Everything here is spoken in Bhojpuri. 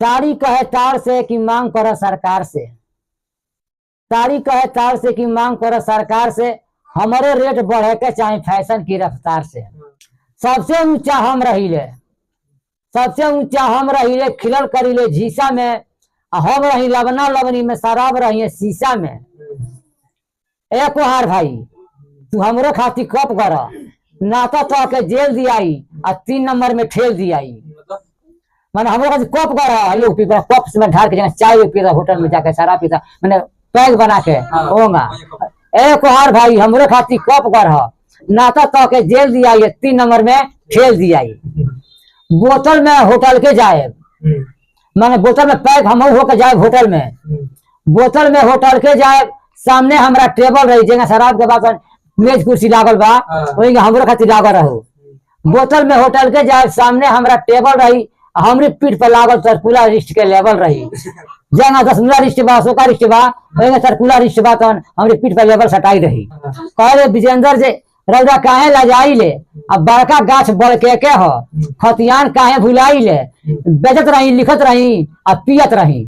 तारी कहे तार से कि मांग करो सरकार से, तारी कहे तार से कि मांग करो सरकार से, हमारे रेट बढ़े के चाहे फैशन की रफ्तार से। सबसे ऊंचा हम रहीले, सबसे ऊंचा हम रहीले, खिलल करीले झीसा में, हम रही लबना लबनी में, शराब रही शीशा में। ए कुहार भाई तू हमरो खातिर कप कर, नाता तो के जेल दियाई और 3 नंबर में ठेल दियाई। मैंने हमरो खातिर कप कर, लोग पीता कप में ढाल के चाय पीता, होटल में जाके शराब पीता, मैंने पैग बना के होगा। ए कुहार भाई हमरो खातिर कप कर, नाता तो के जेल दियाई, 3 नंबर में ठेल दियाई। बोतल में होटल के जाए, मैंने बोतल में पैक हम होकर जाए होटल में, बोतल में होटल के जाए, सामने हमारा टेबल रही जगह शराब के बाद मेज कुर्सी लागल बा, वही हमरो खातिर लागल रहो। बोतल में होटल के जाए, सामने हमारा टेबल रही, हमारी पीठ पर लागल सर्कुलर रिस्ट के लेवल रही, जगह 10 रिस्ट बा, 100 रिस्ट बा, वही सर्कुलर रिस्ट बा, तो हमारी पीठ पर लेवल सटाई रही। कहे विजेंद्र जे रौदा काहे लजाई ले, अब बड़का गाछ बढ़ के हो, खतियान काहे भुलाई ले, बेचत रही, लिखत रही और पियत रही।